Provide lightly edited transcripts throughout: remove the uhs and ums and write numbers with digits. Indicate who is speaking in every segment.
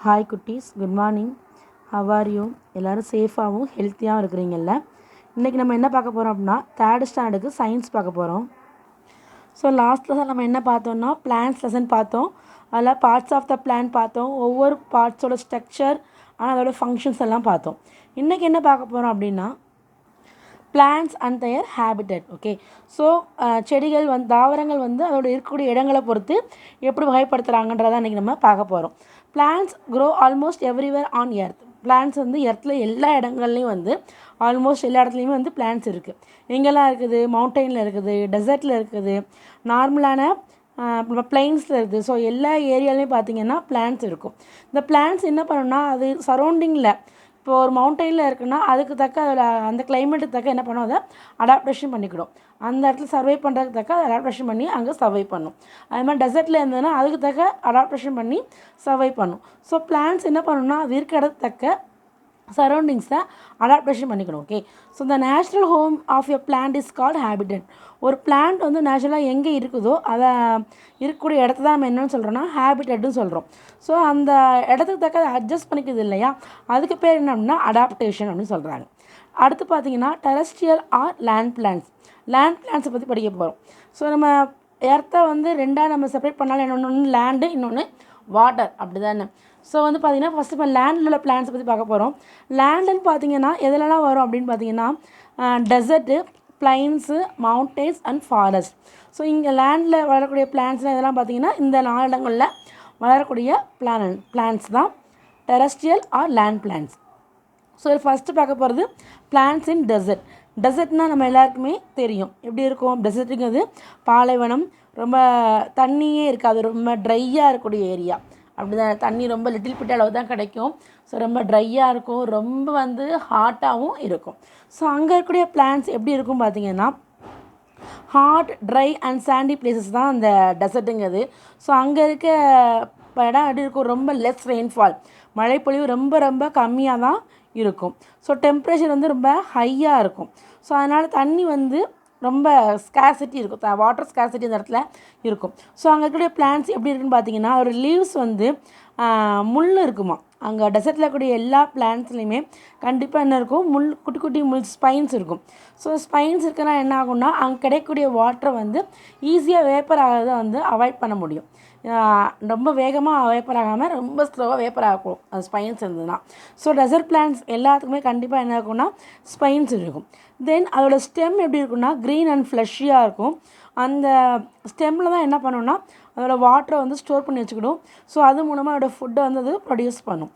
Speaker 1: Hi குட்டீஸ், good morning. How are you? எல்லோரும் சேஃபாகவும் ஹெல்த்தியாகவும் இருக்கிறீங்கல்ல? இன்றைக்கி நம்ம என்ன பார்க்க போகிறோம் அப்படின்னா, தேர்ட் ஸ்டாண்டர்டுக்கு சயின்ஸ் பார்க்க போகிறோம். ஸோ லாஸ்ட் லெசன் நம்ம என்ன பார்த்தோம்னா, பிளான்ஸ் லெசன் பார்த்தோம். அதில் பார்ட்ஸ் ஆஃப் த பிளான் பார்த்தோம், ஒவ்வொரு பார்ட்ஸோட ஸ்ட்ரக்சர் ஆனால் அதோட ஃபங்க்ஷன்ஸ் எல்லாம் பார்த்தோம். இன்றைக்கி என்ன பார்க்க போகிறோம் அப்படின்னா, plants and their habitat. Okay, so செடிகள் தாவரங்கள் அதோட இருக்கக்கூடிய இடங்களை பொறுத்து எப்படி வகைப்படுத்துகிறாங்கன்றதை இன்றைக்கி நம்ம பார்க்க போகிறோம். Plants grow almost everywhere on earth. Plants எர்த்தில் எல்லா இடங்கள்லையும் ஆல்மோஸ்ட் எல்லா இடத்துலையுமே பிளான்ஸ் இருக்குது. எங்கெல்லாம் இருக்குது? மவுண்டெயினில் இருக்குது, டெசர்ட்டில் இருக்குது, நார்மலான பிளைன்ஸில் இருக்குது. ஸோ எல்லா ஏரியாலையும் பார்த்திங்கன்னா பிளான்ஸ் இருக்கும். இந்த பிளான்ஸ் என்ன பண்ணணும்னா, அது சரௌண்டிங்கில் இப்போ ஒரு மவுண்டெயினில் இருக்குன்னா அதுக்கு தக்க அதில் அந்த கிளைமேட்டுக்கு தக்க என்ன பண்ணும், அதை அடாப்டேஷன் பண்ணிக்கிடும். அந்த இடத்துல சர்வை பண்ணுறதுக்கு தக்க அதை அடாப்டேஷன் பண்ணி அங்கே சர்வை பண்ணும். அது மாதிரி டெசர்ட்டில் இருந்ததுன்னா அதுக்கு தக்க அடாப்டேஷன் பண்ணி சர்வை பண்ணும். ஸோ பிளான்ஸ் என்ன பண்ணணும்னா அது இருக்கிற இடத்துக்கு தக்க சரௌண்டிங்ஸை அடாப்டேஷன் பண்ணிக்கணும். Okay, so the natural home of a plant is called habitat. ஒரு பிளான்ட் நேச்சுரலாக எங்கே இருக்குதோ அதை இருக்கக்கூடிய இடத்த தான் நம்ம என்னென்னு சொல்கிறோன்னா ஹேபிட்டட்னு சொல்கிறோம். ஸோ அந்த இடத்துக்கு தக்க அதை அட்ஜஸ்ட் பண்ணிக்கிறது இல்லையா, அதுக்கு பேர் என்ன அப்படின்னா அடாப்டேஷன் அப்படின்னு சொல்கிறாங்க. அடுத்து பார்த்தீங்கன்னா terrestrial or land plants. Land பிளான்ட்ஸை பற்றி படிக்க போகிறோம். ஸோ நம்ம எர்த்தை ரெண்டாக நம்ம செப்பரேட் பண்ணாலும் ஒன்று லேண்டு, இன்னொன்று வாட்டர், அப்படி தானே. ஸோ பார்த்திங்கன்னா ஃபஸ்ட்டு இப்போ லேண்டில் உள்ள பிளான்ஸை பற்றி பார்க்க போகிறோம். லேண்டுன்னு பார்த்திங்கன்னா எதுலலாம் வரும் அப்படின்னு பார்த்தீங்கன்னா dessert, plains, mountains and forest. So இங்கே லேண்டில் வளரக்கூடிய பிளான்ஸ்லாம் இதெல்லாம் பார்த்திங்கன்னா இந்த 4 இடங்களில் வளரக்கூடிய பிளான்ஸ் தான் terrestrial or land plans. So இது ஃபஸ்ட்டு பார்க்க போகிறது பிளான்ஸ் இன் டெசர்ட். டெசர்ட்னால் நம்ம எல்லாருக்குமே தெரியும் எப்படி இருக்கும். டெசர்ட்டுங்கிறது பாலைவனம், ரொம்ப தண்ணியே இருக்காது, ரொம்ப ட்ரையாக இருக்கக்கூடிய ஏரியா. அப்படி தான், தண்ணி ரொம்ப லிட்டில் பிட் அளவு தான் கிடைக்கும். ஸோ ரொம்ப ட்ரையாக இருக்கும், ரொம்ப ஹாட்டாகவும் இருக்கும். ஸோ அங்கே இருக்கக்கூடிய பிளான்ஸ் எப்படி இருக்கும் பார்த்திங்கன்னா hot, dry and sandy places தான் அந்த டெசர்ட்டுங்கிறது. ஸோ அங்கே இருக்க இடம் எப்படி இருக்கும், ரொம்ப லெஸ் ரெயின்ஃபால், மழைப்பொழிவு ரொம்ப ரொம்ப கம்மியாக தான் இருக்கும். ஸோ டெம்பரேச்சர் ரொம்ப ஹையாக இருக்கும். ஸோ அதனால் தண்ணி ரொம்ப ஸ்கேர்சிட்டி இருக்கும், வாட்டர் ஸ்கேர்சிட்டி இந்த இடத்துல இருக்கும். ஸோ அங்கே இருக்கக்கூடிய பிளான்ட்ஸ் எப்படி இருக்குன்னு பார்த்தீங்கன்னா ஒரு லீவ்ஸ் முள் இருக்குமா. அங்கே டெசர்ட்டில் இருக்கக்கூடிய எல்லா பிளான்ட்ஸ்லையுமே கண்டிப்பாக என்ன இருக்கும், குட்டி குட்டி முள் ஸ்பைன்ஸ் இருக்கும். ஸோ ஸ்பைன்ஸ் இருக்குன்னா என்ன ஆகும்னா அங்கே கிடைக்கக்கூடிய வாட்டரை ஈஸியாக வேப்பர் ஆகிறத அவாய்ட் பண்ண முடியும். ரொம்ப வேகமாக வேப்பர் ஆகாமல் ரொம்ப ஸ்லோவாக வேப்பர் ஆகும் அது ஸ்பைன்ஸ் இருந்ததுன்னா. ஸோ டெசர்ட் பிளான்ட்ஸ் எல்லாத்துக்குமே கண்டிப்பாக என்ன இருக்கும்னா ஸ்பைன்ஸ் இருக்கும். தென் அதோடய ஸ்டெம் எப்படி இருக்குன்னா க்ரீன் அண்ட் ஃப்ளஷியாக இருக்கும். அந்த ஸ்டெம்மில் தான் என்ன பண்ணணும்னா அதோடய வாட்டரை ஸ்டோர் பண்ணி வச்சுக்கிடும். ஸோ அது மூலமாக அதோடய ஃபுட்டை அது ப்ரொடியூஸ் பண்ணும்.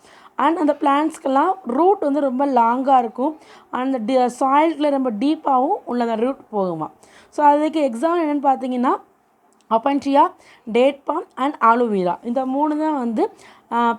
Speaker 1: அண்ட் அந்த பிளான்ட்ஸ்க்கெல்லாம் ரூட் ரொம்ப லாங்காக இருக்கும். அந்த சாயில்கில் ரொம்ப டீப்பாகவும் உள்ள அந்த ரூட் போகுமா. ஸோ அதுக்கு எக்ஸாம்பிள் என்னென்னு பார்த்தீங்கன்னா அப்பன்ட்ரியா, டேட் பாம் அண்ட் ஆலோவேரா, இந்த 3 தான்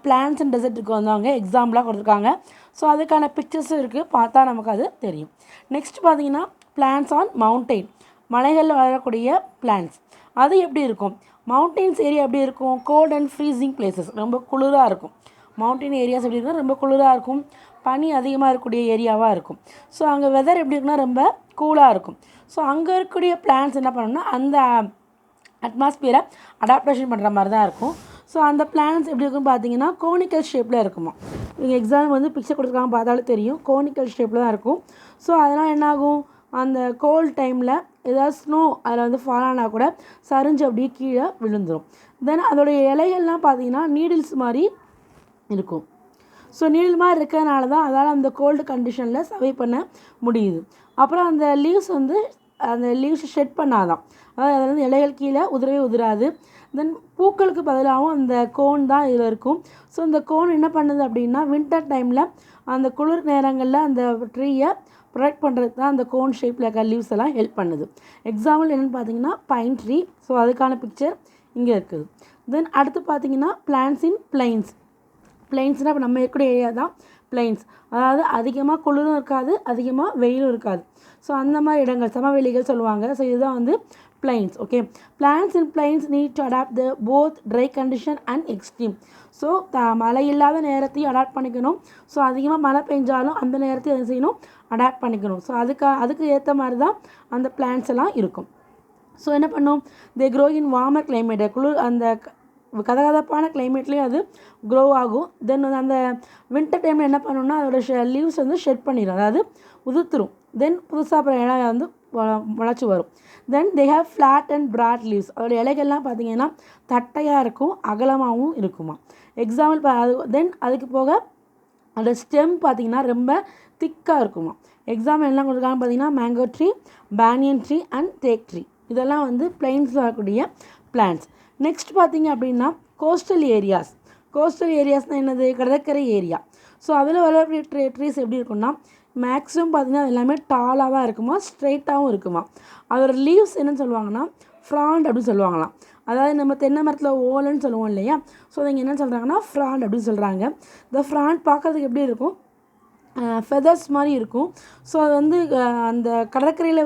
Speaker 1: பிளான்ஸ் அண்ட் டெசர்ட்டுக்கு வந்தவங்க எக்ஸாம்பிளாக கொடுத்துருக்காங்க. ஸோ அதுக்கான பிக்சர்ஸும் இருக்குது, பார்த்தா நமக்கு அது தெரியும். நெக்ஸ்ட் பார்த்தீங்கன்னா பிளான்ஸ் ஆன் மவுண்டெயின், மலைகளில் வளரக்கூடிய பிளான்ஸ். அது எப்படி இருக்கும், மவுண்டெயின்ஸ் ஏரியா எப்படி இருக்கும், கோல்ட் அண்ட் ஃப்ரீசிங் பிளேசஸ், ரொம்ப குளிராக இருக்கும். மவுண்டெயின் ஏரியாஸ் எப்படி இருக்குன்னா ரொம்ப குளிராக இருக்கும், பனி அதிகமாக இருக்கக்கூடிய ஏரியாவாக இருக்கும். ஸோ அங்கே வெதர் எப்படி இருக்குன்னா ரொம்ப கூலாக இருக்கும். ஸோ அங்கே இருக்கக்கூடிய பிளான்ஸ் என்ன பண்ணணும்னா அந்த அட்மாஸ்பியரை அடாப்டேஷன் பண்ணுற மாதிரி தான் இருக்கும். ஸோ அந்த பிளான்ஸ் எப்படி இருக்குன்னு பார்த்தீங்கன்னா கோனிக்கல் ஷேப்பில் இருக்குமா. இங்கே எக்ஸாம்பிள் பிக்சர் கொடுத்துருக்காங்க, பார்த்தாலும் தெரியும், கோனிக்கல் ஷேப்பில் தான் இருக்கும். ஸோ அதனால் என்னாகும், அந்த கோல்ட் டைமில் ஏதாவது ஸ்னோ அதில் ஃபால் ஆனால் கூட சரிஞ்சு அப்படியே கீழே விழுந்துடும். தென் அதோடைய இலைகள்லாம் பார்த்தீங்கன்னா நீடில்ஸ் மாதிரி இருக்கும். ஸோ நீடில் மாதிரி இருக்கிறதுனால தான் அதால் அந்த கோல்டு கண்டிஷனில் சர்வை பண்ண முடியுது. அப்புறம் அந்த லீவ்ஸ் அந்த லீவ்ஸ் ஷெட் பண்ணாதான், அதாவது அதில் இலைகள் கீழே உதிரவே உதிராது. தென் பூக்களுக்கு பதிலாகவும் அந்த கோன் தான் இதில் இருக்கும். ஸோ இந்த கோன் என்ன பண்ணுது அப்படின்னா வின்டர் டைமில் அந்த குளிர் நேரங்களில் அந்த ட்ரீயை ப்ரொடெக்ட் பண்ணுறதுக்கு தான் அந்த கோன் ஷேப்பில் இருக்க லீவ்ஸ் எல்லாம் ஹெல்ப் பண்ணுது. எக்ஸாம்பிள் என்னென்னு பார்த்தீங்கன்னா பைன் ட்ரீ. ஸோ அதுக்கான பிக்சர் இங்கே இருக்குது. தென் அடுத்து பார்த்தீங்கன்னா பிளான்ஸ் இன் பிளைன்ஸ். பிளைன்ஸ்னால் இப்போ நம்ம இருக்கக்கூடிய ஏரியா தான் பிளைன்ஸ், அதாவது அதிகமாக குளிரும் இருக்காது, அதிகமாக வெயிலும் இருக்காது. ஸோ அந்த மாதிரி இடங்கள் சமவெளிகள் சொல்லுவாங்க. ஸோ இதுதான் plains. Okay, plants in plains need to adapt the both dry condition and extreme. So மழை இல்லாத நேரத்தையும் அடாப்ட் பண்ணிக்கணும், ஸோ அதிகமாக மழை பெஞ்சாலும் அந்த நேரத்தையும் என்ன செய்யணும், அடாப்ட் பண்ணிக்கணும். ஸோ அதுக்கு ஏற்ற மாதிரி தான் அந்த பிளான்ஸ் எல்லாம் இருக்கும். ஸோ என்ன பண்ணும், தே க்ரோ இன் வார்மர் கிளைமேட், குளிர் அந்த கதகதப்பான கிளைமேட்லேயும் அது க்ரோ ஆகும். தென் வந்து அந்த வின்டர் டைமில் என்ன பண்ணணும்னா அதோட லீவ்ஸ் வந்து ஷெட் பண்ணிடும், அதாவது உதுத்துரும். தென் புதுசாக அப்புறம் இலை வந்து முளைச்சி வரும். Then they have flat and broad leaves. அதோட இலைகள்லாம் பார்த்திங்கன்னா தட்டையாக இருக்கும், அகலமாகவும் இருக்குமா. எக்ஸாம்பிள் தென் அதுக்கு போக அந்த ஸ்டெம் பார்த்திங்கன்னா ரொம்ப திக்காக இருக்குமா. எக்ஸாம்பிள் எல்லாம் கொடுத்துருக்காங்க பார்த்திங்கன்னா mango tree, banyan tree and teak tree. இதெல்லாம் வந்து பிளைன்ஸில் வரக்கூடிய பிளான்ட்ஸ். நெக்ஸ்ட் பார்த்திங்க அப்படின்னா கோஸ்டல் ஏரியாஸ். கோஸ்டல் ஏரியாஸ்னால் என்னது, கடற்கரை ஏரியா. ஸோ அதில் வரக்கூடிய ட்ரீஸ் எப்படி இருக்குன்னா மேக்ஸிமம் பார்த்திங்கன்னா அது எல்லாமே டாலாக தான் இருக்குமா, ஸ்ட்ரெயிட்டாகவும் இருக்குமா. அதோட லீவ்ஸ் என்னன்னு சொல்லுவாங்கன்னா ஃப்ராண்ட் அப்படின்னு சொல்லுவாங்களாம். அதாவது நம்ம தென்னை மரத்தில் ஓலைன்னு சொல்லுவோம் இல்லையா, ஸோ அவங்க என்ன சொல்கிறாங்கன்னா ஃப்ராண்ட் அப்படின்னு சொல்கிறாங்க. இந்த ஃப்ராண்ட் பார்க்கறதுக்கு எப்படி இருக்கும், ஃபெதர்ஸ் மாதிரி இருக்கும். ஸோ அது வந்து அந்த கடற்கரையில்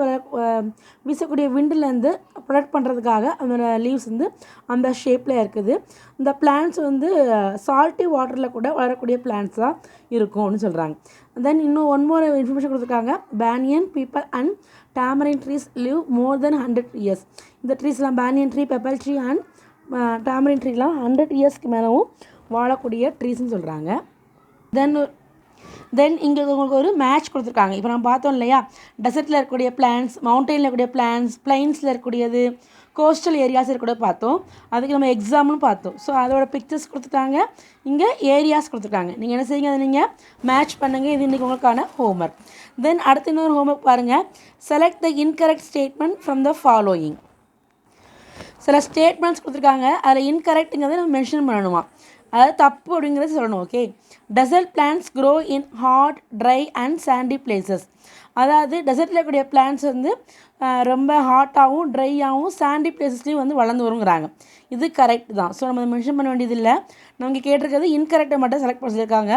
Speaker 1: வீசக்கூடிய விண்டுலேருந்து ப்ரொடெக்ட் பண்ணுறதுக்காக அதோட லீவ்ஸ் வந்து அந்த ஷேப்பில் இருக்குது. இந்த பிளான்ட்ஸ் வந்து சால்ட்டி வாட்டரில் கூட வளரக்கூடிய பிளான்ட்ஸ் தான் இருக்கும் அப்படின்னு சொல்கிறாங்க. தென் இன்னும் ஒன் மோர் இன்ஃபர்மேஷன் கொடுத்துருக்காங்க. Banyan, peepal and tamarind trees live more than 100 years. இந்த ட்ரீஸ்லாம் banyan tree, peepal tree and tamarind ட்ரீலாம் 100 yearsக்கு மேலவும் வாழக்கூடிய ட்ரீஸ்ன்னு சொல்கிறாங்க. தென் இங்கே உங்களுக்கு ஒரு மேட்ச் கொடுத்துருக்காங்க. இப்போ நம்ம பார்த்தோம் இல்லையா, டெசர்ட்டில் இருக்கக்கூடிய பிளான்ஸ், மவுண்டெயினில் இருக்கக்கூடிய பிளான்ஸ், பிளைன்ஸில் இருக்கக்கூடியது, கோஸ்டல் ஏரியாஸ் இருக்கக்கூடிய பார்த்தோம். அதுக்கு நம்ம எக்ஸாம்பிளும் பார்த்தோம். ஸோ அதோட பிக்சர்ஸ் கொடுத்துட்டாங்க, இங்கே ஏரியாஸ் கொடுத்துருக்காங்க. நீங்கள் என்ன செய்யுங்க, அதை நீங்கள் மேட்ச் பண்ணுங்கள். இது இன்றைக்கி உங்களுக்கான ஹோம்ஒர்க். தென் அடுத்து இன்னொரு ஹோம்ஒர்க் பாருங்கள். Select the incorrect statement from the following. சில ஸ்டேட்மெண்ட்ஸ் கொடுத்துருக்காங்க, அதில் இன்கரெக்ட்டுங்கிறத நம்ம மென்ஷன் பண்ணணுமா, அதாவது தப்பு அப்படிங்கிறத சொல்லணும். Okay, desert plants grow in hot, dry and sandy places. அதாவது டெசர்ட்டில் இருக்கக்கூடிய பிளான்ட்ஸ் வந்து ரொம்ப ஹாட்டாகவும் ட்ரையாகவும் சாண்டி பிளேசஸ்லேயும் வந்து வளர்ந்து வருங்கிறாங்க. இது கரெக்ட் தான். ஸோ நம்ம மென்ஷன் பண்ண வேண்டியது இல்லை. நமக்கு கேட்டிருக்கிறது இன்கரெக்டை மட்டும் செலக்ட் பண்ண சொல்லியிருக்காங்க.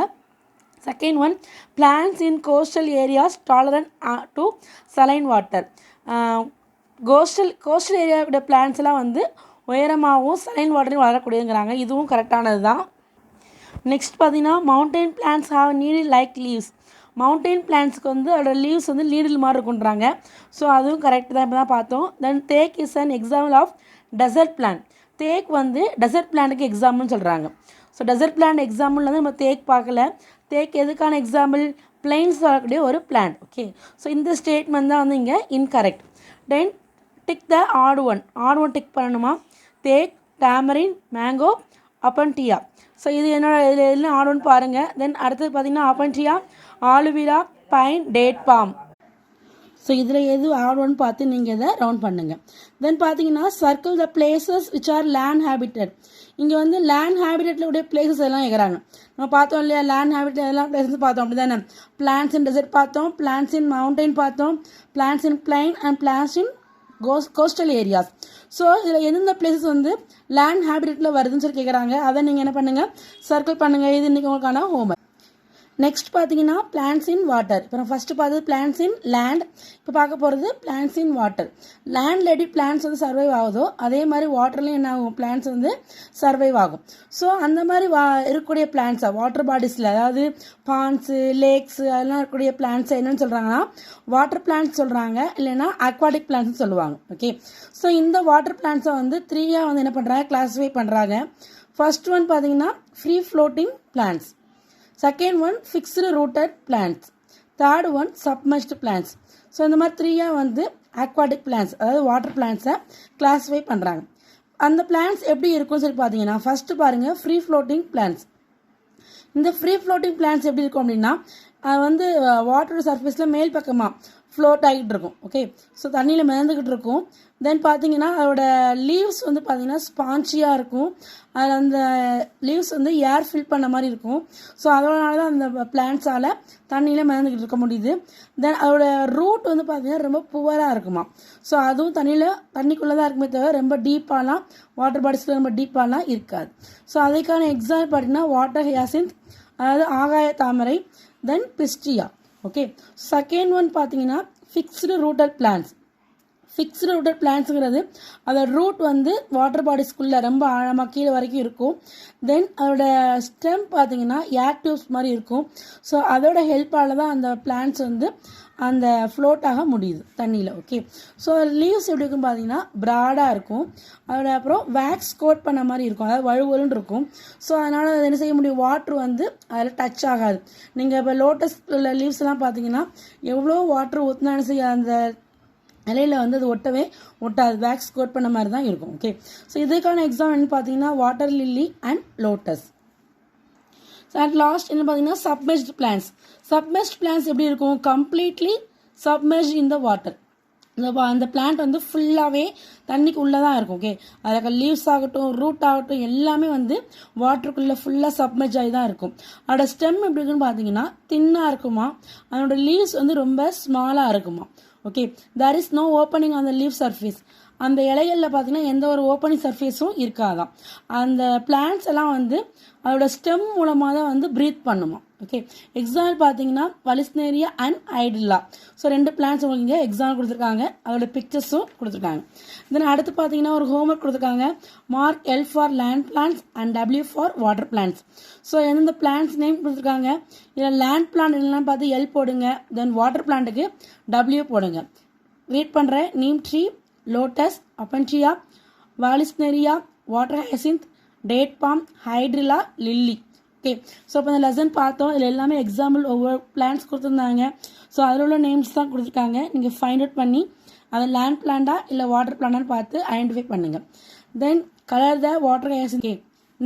Speaker 1: Second one, plants in coastal areas tolerant to saline water. Coastal ஏரியாவுடைய பிளான்ட்ஸ் எல்லாம் வந்து உயரமாகவும் சலைன் வாட்டரையும் வளரக்கூடியதுங்கிறாங்க. இதுவும் கரெக்டானது தான். நெக்ஸ்ட் பார்த்தீங்கன்னா mountain plants have needle like leaves. Mountain பிளான்ட்ஸ்க்கு வந்து அதோட லீவ்ஸ் வந்து நீடில் மாதிரி இருக்குன்றாங்க. ஸோ அதுவும் கரெக்ட் தான், இப்போ தான் பார்த்தோம். Then teak is an example of desert plant. Teak வந்து டெசர்ட் பிளான்ட்டுக்கு எக்ஸாம்பிள்னு சொல்கிறாங்க. ஸோ டெசர்ட் பிளான்ட் எக்ஸாம்பிள் வந்து நம்ம தேக் பார்க்கல. தேக் எதுக்கான எக்ஸாம்பிள், பிளைன்ஸ் வரக்கூடிய ஒரு பிளான்ட். ஓகே, ஸோ இந்த ஸ்டேட்மெண்ட் தான் வந்து இங்கே incorrect. Then tick the odd one tick பண்ணணுமா. Teak, tamarind, mango, opuntia. So இது என்னோட இதில் எல்லாம் ஆட் ஒன் பாருங்கள். தென் அடுத்தது பார்த்திங்கன்னா அப்பன்டியா, ஆலுவிலா, பைன், டேட் பாம். ஸோ இதில் எது ஆட் ஒன் பார்த்து நீங்கள் இதை ரவுண்ட் பண்ணுங்கள். தென் பார்த்தீங்கன்னா circle the places which are land habitat. இங்கே வந்து லேண்ட் ஹேபிட்டட்டில் உடைய பிளேசஸ் எல்லாம் கேட்குறாங்க. நம்ம பார்த்தோம் இல்லையா, லேண்ட் ஹேபிட்டட் எல்லாம் பிளேசஸ் பார்த்தோம் அப்படி தானே. பிளான்ட்ஸ் இன் டெசர்ட் பார்த்தோம், பிளான்ட்ஸ் இன் மவுண்டைன் பார்த்தோம், plants in plain and plants in coastal areas. So இதில் எந்தெந்த பிளேசஸ் வந்து லேண்ட் ஹேபிட்டட்டில் வருதுன்னு சொல்லி கேட்குறாங்க. அதை நீங்கள் என்ன பண்ணுங்கள், சர்க்கிள் பண்ணுங்கள். இது இன்றைக்கி உங்களுக்கான ஹோம்ஒர்க். நெக்ஸ்ட் பார்த்தீங்கன்னா பிளான்ட்ஸ் இன் வாட்டர். இப்போ நம்ம ஃபஸ்ட்டு பார்த்தது பிளான்ட்ஸ் இன் லேண்ட், இப்போ பார்க்க போகிறது பிளான்ட்ஸ் இன் வாட்டர். லேண்டில் எப்படி பிளான்ட்ஸ் வந்து சர்வைவ் ஆகுதோ அதே மாதிரி வாட்டர்லேயும் என்ன ஆகும், பிளான்ட்ஸ் வந்து சர்வைவ் ஆகும். ஸோ அந்த மாதிரி இருக்கக்கூடிய பிளான்ட்ஸாக வாட்டர் பாடிஸில், அதாவது பாண்ட்ஸு, லேக்ஸு அதெல்லாம் இருக்கக்கூடிய பிளான்ட்ஸை என்னென்னு சொல்கிறாங்கன்னா வாட்டர் பிளான்ட்ஸ் சொல்கிறாங்க, இல்லைன்னா அக்வாட்டிக் பிளான்ட்ஸ் சொல்லுவாங்க. ஓகே, ஸோ இந்த வாட்டர் பிளான்ட்ஸை வந்து 3 வந்து என்ன பண்ணுறாங்க, கிளாஸிஃபை பண்ணுறாங்க. ஃபர்ஸ்ட் ஒன் பார்த்தீங்கன்னா free floating plants. Second one fixed rooted plants. Third one submerged plants. So இந்த மாதிரி 3 வந்து அக்வாட்டிக் பிளான்ட்ஸ், அதாவது வாட்டர் பிளான்ட்ஸை கிளாஸிஃபை பண்ணுறாங்க. அந்த பிளான்ட்ஸ் எப்படி இருக்கும்னு சொல்லி பார்த்தீங்கன்னா ஃபஸ்ட்டு பாருங்கள் ஃப்ரீ ஃப்ளோட்டிங் பிளான்ட்ஸ். இந்த ஃப்ரீ ஃப்ளோட்டிங் பிளான்ட்ஸ் எப்படி இருக்கும் அப்படின்னா அது வந்து வாட்டர் சர்ஃபேஸில் மேல் பக்கமாக ஃப்ளோட் ஆகிட்டு இருக்கும். ஓகே, ஸோ தண்ணியில் மிதந்துக்கிட்டு இருக்கும். தென் பார்த்தீங்கன்னா அதோட லீவ்ஸ் வந்து பார்த்தீங்கன்னா ஸ்பான்ச்சியாக இருக்கும். அதில் அந்த லீவ்ஸ் வந்து ஏர் ஃபில் பண்ண மாதிரி இருக்கும். ஸோ அதனால தான் அந்த பிளான்ட்ஸால் தண்ணியில் மிதந்துக்கிட்டு இருக்க முடியுது. தென் அதோட ரூட் வந்து பார்த்தீங்கன்னா ரொம்ப புவராக இருக்குமா. ஸோ அதுவும் தண்ணிக்குள்ளே தான் இருக்குமே தவிர ரொம்ப டீப்பாலாம் வாட்டர் பாடிஸில் ரொம்ப டீப்பாலாம் இருக்காது. ஸோ அதுக்கான எக்ஸாம்பிள் பார்த்தீங்கன்னா வாட்டர் ஹியாசின்த், அதாவது ஆகாய தாமரை, then pistia. Okay, second one பார்த்தீங்கன்னா fixed rooted plants. Fixed rooted பிளான்ட்ஸுங்கிறது அதோட ரூட் வந்து வாட்டர் பாடிஸ்குள்ளே ரொம்ப ஆழமாக கீழே வரைக்கும் இருக்கும். தென் அதோட ஸ்டெம் பார்த்தீங்கன்னா ஏர் டியூப்ஸ் மாதிரி இருக்கும். ஸோ அதோட ஹெல்ப்பால் தான் அந்த பிளான்ட்ஸ் வந்து அந்த ஃப்ளோட் ஆக முடியுது தண்ணியில். ஓகே, ஸோ லீவ்ஸ் எப்படி இருக்குன்னு பார்த்தீங்கன்னா ப்ராடாக இருக்கும். அதோட அப்புறம் வேக்ஸ் கோட் பண்ண மாதிரி இருக்கும், அதாவது வழுவலுன்னு இருக்கும். ஸோ அதனால் அது என்ன செய்ய முடியும், வாட்ரு வந்து அதில் டச் ஆகாது. நீங்கள் இப்போ லோட்டஸ் லீவ்ஸ்லாம் பார்த்தீங்கன்னா எவ்வளோ வாட்ரு ஊற்றினா என்ன செய்ய அந்த இலையில் வந்து அது ஒட்டாது, வேக்ஸ் கோட் பண்ண மாதிரி தான் இருக்கும். ஓகே, ஸோ இதுக்கான எக்ஸாம் என்ன பார்த்தீங்கன்னா water lily and lotus. So at last என்ன பார்த்தீங்கன்னா சப்மெர்ஜ்டு பிளான்ஸ். சப்மெர்ஜ்டு பிளான்ஸ் எப்படி இருக்கும், completely submerge in the water. அந்த பிளான்ட் வந்து ஃபுல்லாகவே தண்ணிக்கு உள்ளே தான் இருக்கும். ஓகே, அதில் லீவ்ஸ் ஆகட்டும் ரூட் ஆகட்டும் எல்லாமே வந்து வாட்டருக்குள்ளே ஃபுல்லாக சப்மெர்ஜ் ஆகி தான் இருக்கும். அதோட ஸ்டெம் எப்படி இருக்குன்னு பார்த்தீங்கன்னா தின்னாக இருக்குமா, அதோட லீவ்ஸ் வந்து ரொம்ப ஸ்மாலாக இருக்குமா. Okay, there is no opening on the leaf surface. அந்த இலைகளில் பார்த்தீங்கன்னா எந்த ஒரு ஓப்பனிங் சர்ஃபேஸும் இருக்காதான். அந்த பிளான்ட்ஸ் எல்லாம் வந்து அதோட ஸ்டெம் மூலமாக தான் வந்து ப்ரீத் பண்ணுமா. ஓகே, எக்ஸாம்பிள் பார்த்தீங்கன்னா வலிஸ்னேரியா அண்ட் ஐடில்லா. ஸோ 2 பிளான்ட்ஸ் உங்களுக்கு இங்கே எக்ஸாம்பிள் கொடுத்துருக்காங்க, அதோட பிக்சர்ஸும் கொடுத்துருக்காங்க. தென் அடுத்து பார்த்தீங்கன்னா ஒரு ஹோம்ஒர்க் கொடுத்துருக்காங்க, mark L for land plants and W for water plants. So எந்தெந்த பிளான்ட்ஸ் நேம் கொடுத்துருக்காங்க, இதில் லேண்ட் பிளான்ட் இல்லைன்னா பார்த்து L போடுங்க, தென் வாட்டர் பிளான்ட்டுக்கு W போடுங்க. ரீட் பண்ணுறேன், neem tree, lotus, opuntia, vallisneria, water hyacinth, date palm, hydrilla, lily. Okay, so இப்போ இந்த லெசன் பார்த்தோம், இதில் எல்லாமே எக்ஸாம்பிள் ஒவ்வொரு பிளான்ட்ஸ் கொடுத்துருந்தாங்க. ஸோ அதில் உள்ள நேம்ஸ் தான் கொடுத்துருக்காங்க, நீங்கள் ஃபைண்ட் அவுட் பண்ணி அதை லேண்ட் பிளான்டா இல்லை வாட்டர் பிளான்டான்னு பார்த்து ஐடென்டிஃபை பண்ணுங்கள். Then colour the water hyacinth. Okay,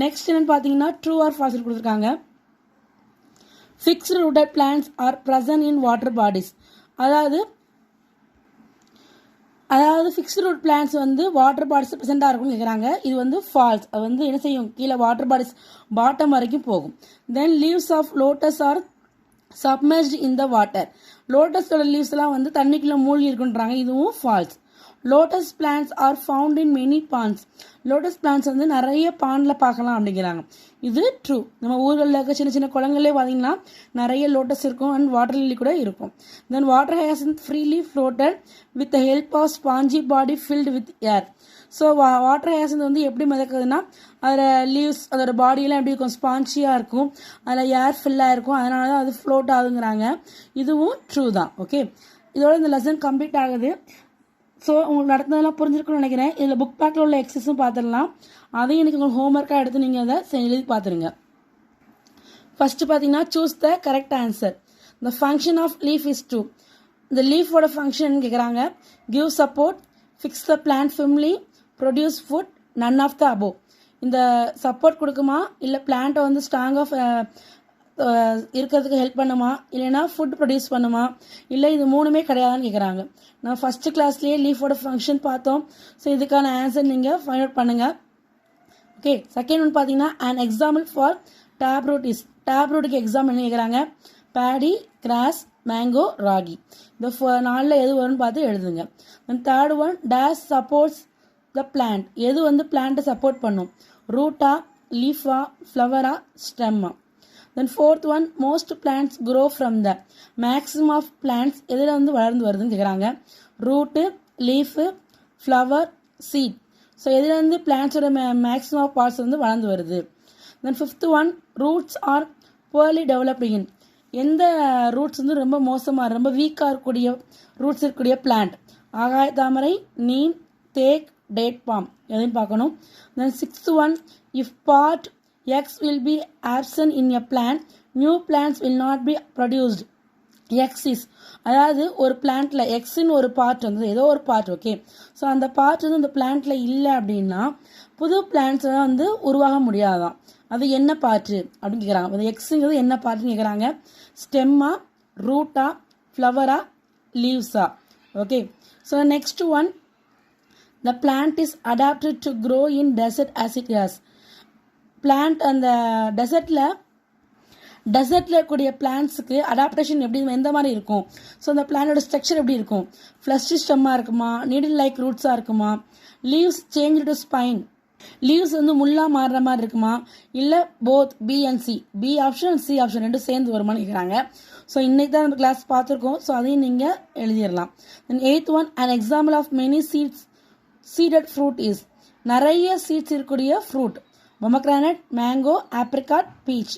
Speaker 1: next என்னன்னு பார்த்தீங்கன்னா ட்ரூ ஆர் ஃபால்ஸ் கொடுத்துருக்காங்க. Fixed rooted plants are present in water bodies. அதாவது ஃபிக்ஸ்டு ரூட் பிளான்ட்ஸ் வந்து வாட்டர் பாடிஸ் ப்ரெசென்ட்டாக இருக்கும்னு கேட்குறாங்க. இது வந்து ஃபால்ஸ். அது வந்து என்ன செய்யும், கீழே வாட்டர் பாடிஸ் பாட்டம் வரைக்கும் போகும். Then leaves of lotus are submerged in the water. லோட்டஸோட லீவ்ஸ்லாம் வந்து தண்ணிக்குள்ளே மூழ்கி இருக்குன்றாங்க, இதுவும் false. Lotus plants are found in many ponds. Lotus plants வந்து நிறைய பாண்டில் பார்க்கலாம் அப்படிங்கிறாங்க, இது ட்ரூ. நம்ம ஊர்களில் இருக்க சின்ன சின்ன குளங்களே பார்த்தீங்கன்னா நிறைய லோட்டஸ் இருக்கும் அண்ட் வாட்டர் லில்லி கூட இருக்கும். Then water hyacinth freely floated with the help of spongy body filled with air. So water hyacinth வந்து எப்படி மிதக்குதுன்னா அதில் லீவ்ஸ் அதோட பாடியெல்லாம் எப்படி இருக்கும், ஸ்பான்ச்சியாக இருக்கும், அதில் ஏர் ஃபில்லாக இருக்கும், அதனால தான் அது ஃப்ளோட் ஆகுங்கிறாங்க, இதுவும் ட்ரூ தான். ஓகே, இதோட இந்த லெசன் கம்ப்ளீட் ஆகுது. ஸோ உங்களுக்கு நடந்ததெல்லாம் புரிஞ்சிருக்குன்னு நினைக்கிறேன். இதில் புக் பேக்கில் உள்ள எக்ஸஸும் பார்த்துடலாம், அதையும் எனக்கு உங்களுக்கு ஹோம்ஒர்க்காக எடுத்து நீங்கள் அதை எழுதி பார்த்துருங்க. ஃபஸ்ட்டு பார்த்தீங்கன்னா choose the correct answer. The function of leaf is to. இந்த லீஃபோட ஃபங்க்ஷன் கேட்குறாங்க, give support, fix the plant firmly, produce food, none of the above. இந்த சப்போர்ட் கொடுக்குமா, இல்லை பிளான்ட்டை வந்து ஸ்ட்ராங்காக இருக்கிறதுக்கு ஹெல்ப் பண்ணுமா, இல்லைன்னா ஃபுட் ப்ரொடியூஸ் பண்ணுமா, இல்லை இது மூணுமே கிடையாதுன்னு கேட்குறாங்க. நான் ஃபஸ்ட்டு கிளாஸ்லேயே லீஃபோட ஃபங்க்ஷன் பார்த்தோம். ஸோ இதுக்கான ஆன்சர் நீங்கள் ஃபைண்ட் அவுட் பண்ணுங்கள். ஓகே, செகண்ட் ஒன் பார்த்தீங்கன்னா an example for tap root is. Tap ரூட்டுக்கு எக்ஸாம்பிள் என்ன கேட்குறாங்க, பேடி, கிராஸ், மேங்கோ, ராகி. இந்த 4ல் எது வரும்னு பார்த்து எழுதுங்க. Then third one dash supports the plant. எது வந்து பிளான்ட்டை சப்போர்ட் பண்ணும், ரூட்டா, லீஃபா, ஃப்ளவரா, ஸ்டெம்மா. Then fourth one most plants grow from the. Maximum of plants எதில் வந்து வளர்ந்து வருதுன்னு கேட்குறாங்க, root, leaf, flower, seed. So எதில் வந்து பிளான்ட்ஸோட மேக்ஸிமம் ஆஃப் பார்ட்ஸ் வந்து வளர்ந்து வருது. Then fifth one roots are poorly developed in. எந்த ரூட்ஸ் வந்து ரொம்ப மோசமாக ரொம்ப வீக்காக இருக்கக்கூடிய ரூட்ஸ் இருக்கக்கூடிய பிளான்ட், ஆகாய தாமரை, நீம், தேக், டேட் பாம் எதுன்னு பார்க்கணும். தென் sixth one if part X will be absent in a plant, new plants will not be produced. X is, அதாவது ஒரு பிளான்ட்ல எக்ஸ்ன்னு ஒரு பார்ட் வந்து ஏதோ ஒரு பார்ட். ஓகே, ஸோ அந்த பார்ட் வந்து அந்த பிளான்ட்ல இல்லை அப்படின்னா புது பிளான்ட்ஸ் வந்து உருவாக முடியாதான். அது என்ன பார்ட்டு அப்படின்னு கேட்குறாங்க. அது எக்ஸுங்கிறது என்ன பார்ட்டுன்னு கேட்குறாங்க, ஸ்டெம்மா, ரூட்டா, ஃப்ளவரா, லீவ்ஸா. Okay, so next one the plant is adapted to grow in desert as it is. Plant அந்த டெசர்ட்டில் இருக்கக்கூடிய பிளான்ட்ஸுக்கு அடாப்டேஷன் எப்படி எந்த மாதிரி இருக்கும், ஸோ அந்த பிளானோட ஸ்ட்ரக்சர் எப்படி இருக்கும், ஃப்ளஷி ஸ்டெம்மாக இருக்குமா, நீடில் லைக் ரூட்ஸாக இருக்குமா, leaves change to spine, leaves வந்து முள்ளா மாறுற மாதிரி இருக்குமா, இல்லை both B and C, B option C option ரெண்டும் சேர்ந்து வருமானு கேட்குறாங்க. ஸோ இன்னைக்கு தான் நம்ம கிளாஸ் பார்த்துருக்கோம். ஸோ அதையும் நீங்கள் எழுதிடலாம். தென் 8th one, an example of many seeded fruit is, நிறைய சீட்ஸ் இருக்கக்கூடிய fruit pomegranate, mango, apricot, beach.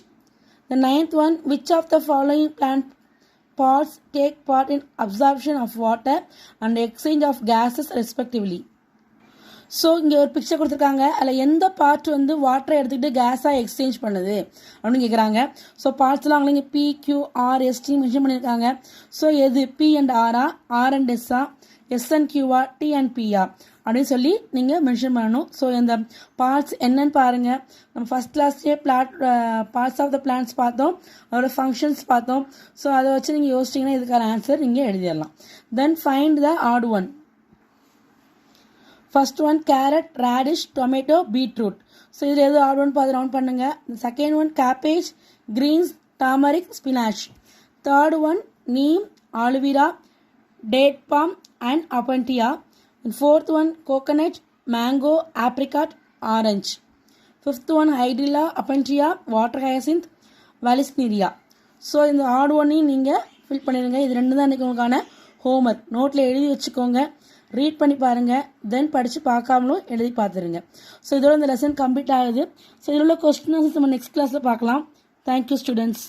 Speaker 1: The 9th one, which of the following plant parts take part in absorption of water and exchange of gases respectively? So இங்கே ஒரு picture கொடுத்துருக்காங்க. அதில் எந்த part வந்து வாட்டரை எடுத்துக்கிட்டு கேஸாக எக்ஸ்சேஞ்ச் பண்ணுது அப்படின்னு கேட்குறாங்க. ஸோ பார்ட்ஸ்லாம் அவங்க இங்கே PQRST மென்ஷன் பண்ணியிருக்காங்க. ஸோ எது P அண்ட் ஆரா, R அண்ட் எஸ்ஸா, S அண்ட் Qஆ, T அண்ட் Pஆ அப்படின்னு சொல்லி நீங்கள் மென்ஷன் பண்ணணும். ஸோ இந்த பார்ட்ஸ் என்னன்னு பாருங்கள். நம்ம ஃபஸ்ட் கிளாஸ்லேயே பார்ட்ஸ் ஆஃப் த பிளான்ஸ் பார்த்தோம், அதோட ஃபங்க்ஷன்ஸ் பார்த்தோம். ஸோ அதை வச்சு நீங்கள் யோசிச்சிங்கன்னா இதுக்கான ஆன்சர் நீங்கள் எழுதிடலாம். Then find the odd one. First one carrot, radish, tomato, beetroot. So இதில் எது ஆட் ஒன் பார்த்து ரவுண்ட் பண்ணுங்கள். Second one cabbage, greens, tamarind, spinach. Third one neem, aloe vera, date palm and opuntia. Fourth one coconut, mango, apricot, orange. Fifth one hydrilla, opuntia, water hyacinth, vallisneria. So இந்த odd ஒன்னையும் நீங்கள் fill பண்ணிடுங்க. இது ரெண்டு தான் இன்றைக்கி உங்களுக்கான ஹோம்ஒர்க். நோட்டில் எழுதி வச்சுக்கோங்க, ரீட் பண்ணி பாருங்கள், தென் படித்து பார்க்காமலும் எழுதி பார்த்துருங்க. ஸோ இதோட இந்த லெசன் கம்ப்ளீட் ஆகுது. ஸோ இதில் உள்ள கொஸ்டின் நம்ம நெக்ஸ்ட் கிளாஸில் பார்க்கலாம். Thank you students.